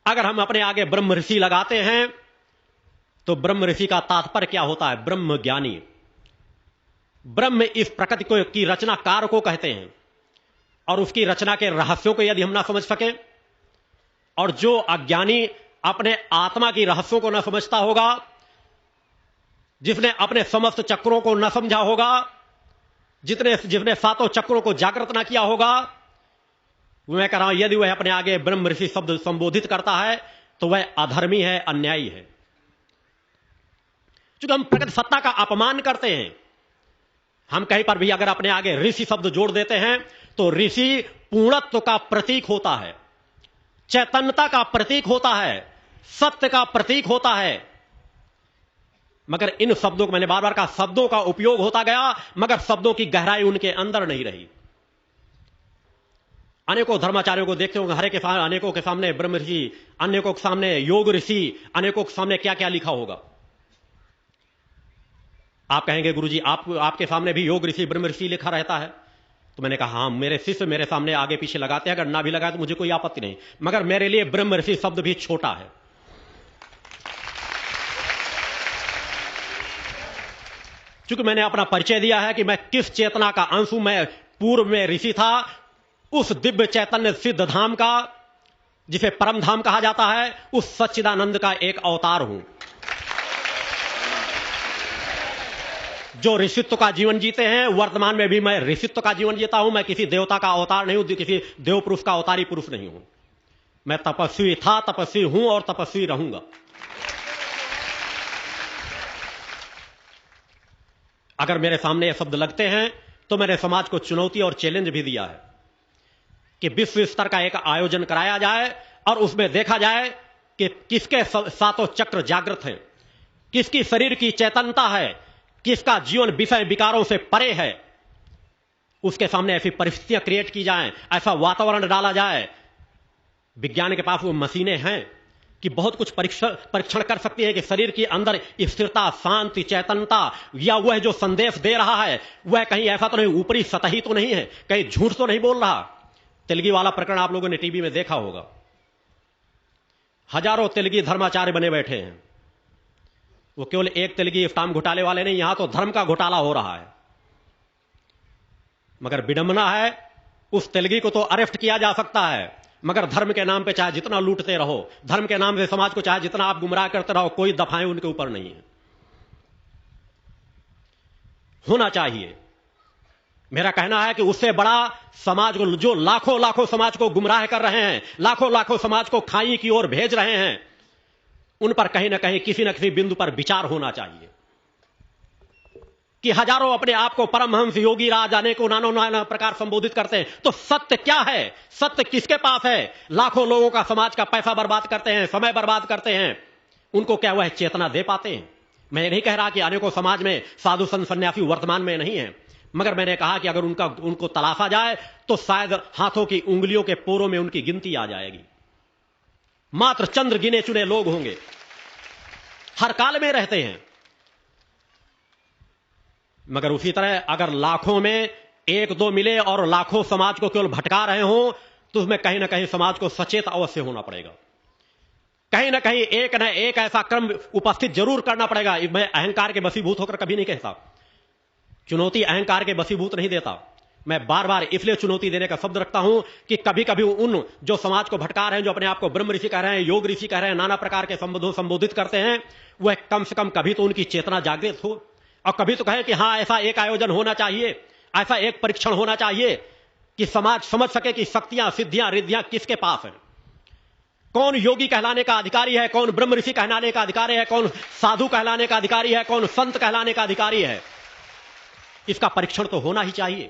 अगर हम अपने आगे ब्रह्म ऋषि लगाते हैं तो ब्रह्म ऋषि का तात्पर्य क्या होता है? ब्रह्म ज्ञानी। ब्रह्म इस प्रकृति को की रचनाकार को कहते हैं, और उसकी रचना के रहस्यों को यदि हम ना समझ सके, और जो अज्ञानी अपने आत्मा की रहस्यों को न समझता होगा, जिसने अपने समस्त चक्रों को न समझा होगा, जिसने सातों चक्रों को जागृत ना किया होगा, मैं कह रहा हूं यदि वह अपने आगे ब्रह्म ऋषि शब्द संबोधित करता है तो वह अधर्मी है, अन्यायी है। क्योंकि हम प्रकृति सत्ता का अपमान करते हैं। हम कहीं पर भी अगर अपने आगे ऋषि शब्द जोड़ देते हैं तो ऋषि पूर्णत्व का प्रतीक होता है, चैतन्यता का प्रतीक होता है, सत्य का प्रतीक होता है। मगर इन शब्दों को मैंने बार बार कहा, शब्दों का उपयोग होता गया मगर शब्दों की गहराई उनके अंदर नहीं रही। अनेकों धर्माचार्यों को देखते होंगे, हरे के सामने, अनेकों के सामने ब्रह्म ऋषि, अनेकों के सामने योग ऋषि, अनेकों के सामने क्या क्या लिखा होगा। आप कहेंगे गुरुजी आपके सामने भी योग ऋषि ब्रह्म ऋषि लिखा रहता है? तो मैंने कहा हां, मेरे शिष्य मेरे सामने आगे पीछे लगाते हैं, अगर ना भी लगाए तो मुझे कोई आपत्ति नहीं, मगर मेरे लिए ब्रह्म ऋषि शब्द भी छोटा है। क्योंकि मैंने अपना परिचय दिया है कि मैं किस चेतना का अंश हूं। मैं पूर्व में ऋषि था, उस दिव्य चैतन्य सिद्ध धाम का, जिसे परम धाम कहा जाता है, उस सच्चिदानंद का एक अवतार हूं, जो ऋषित्व का जीवन जीते हैं। वर्तमान में भी मैं ऋषित्व का जीवन जीता हूं। मैं किसी देवता का अवतार नहीं हूं, किसी देव पुरुष का अवतारी पुरुष नहीं हूं। मैं तपस्वी था, तपस्वी हूं और तपस्वी रहूंगा। अगर मेरे सामने ये शब्द लगते हैं तो मैंने समाज को चुनौती और चैलेंज भी दिया है कि विश्व स्तर का एक आयोजन कराया जाए और उसमें देखा जाए कि किसके सातों चक्र जागृत हैं, किसकी शरीर की चैतन्यता है, किसका जीवन विषय विकारों से परे है। उसके सामने ऐसी परिस्थितियां क्रिएट की जाएं, ऐसा वातावरण डाला जाए। विज्ञान के पास वो मशीनें हैं कि बहुत कुछ परीक्षण कर सकती है कि शरीर के अंदर स्थिरता, शांति, चैतन्यता, या वह जो संदेश दे रहा है वह कहीं ऐसा तो नहीं, ऊपरी सतही तो नहीं है, कहीं झूठ तो नहीं बोल रहा। तेलगी वाला प्रकरण आप लोगों ने टीवी में देखा होगा। हजारों तेलगी धर्माचार्य बने बैठे हैं। वो केवल एक तेलगी इफ्ताम घोटाले वाले नहीं, यहां तो धर्म का घोटाला हो रहा है। मगर विडंबना है, उस तेलगी को तो अरेस्ट किया जा सकता है, मगर धर्म के नाम पे चाहे जितना लूटते रहो, धर्म के नाम से समाज को चाहे जितना आप गुमराह करते रहो, कोई दफाएं उनके ऊपर नहीं है। होना चाहिए। मेरा कहना है कि उससे बड़ा समाज को, जो लाखों लाखों समाज को गुमराह कर रहे हैं, लाखों लाखों समाज को खाई की ओर भेज रहे हैं, उन पर कहीं ना कहीं किसी न किसी बिंदु पर विचार होना चाहिए कि हजारों अपने आप को परमहंस, योगी राज, अनेकों नाना प्रकार संबोधित करते हैं, तो सत्य क्या है? सत्य किसके पास है? लाखों लोगों का, समाज का पैसा बर्बाद करते हैं, समय बर्बाद करते हैं, उनको क्या वह चेतना दे पाते हैं? मैं ये नहीं कह रहा कि अनेकों समाज में साधु संत सन्यासी वर्तमान में नहीं है, मगर मैंने कहा कि अगर उनको तलाशा जाए तो शायद हाथों की उंगलियों के पोरों में उनकी गिनती आ जाएगी। मात्र चंद्र गिने चुने लोग होंगे, हर काल में रहते हैं। मगर उसी तरह अगर लाखों में एक दो मिले और लाखों समाज को केवल भटका रहे हो, तो उसमें कहीं ना कहीं समाज को सचेत अवश्य होना पड़ेगा। कहीं ना कहीं एक न एक ऐसा क्रम उपस्थित जरूर करना पड़ेगा। मैं अहंकार के वशीभूत होकर कभी नहीं कहता, चुनौती अहंकार के वशीभूत नहीं देता। मैं बार बार इसलिए चुनौती देने का शब्द रखता हूं कि कभी कभी उन जो समाज को भटका रहे हैं, जो अपने आप को ब्रह्म ऋषि कह रहे हैं, योग ऋषि कह रहे हैं, नाना प्रकार के संबोधित करते हैं, वह कम से कम कभी तो उनकी चेतना जागृत हो और कभी तो कहे कि हां, ऐसा एक आयोजन होना चाहिए, ऐसा एक परीक्षण होना चाहिए कि समाज समझ सके कि शक्तियां, सिद्धियां, रिद्धियां किसके पास है, कौन योगी कहलाने का अधिकारी है, कौन ब्रह्म ऋषि कहलाने का अधिकारी है, कौन साधु कहलाने का अधिकारी है, कौन संत कहलाने का अधिकारी है। इसका परीक्षण तो होना ही चाहिए।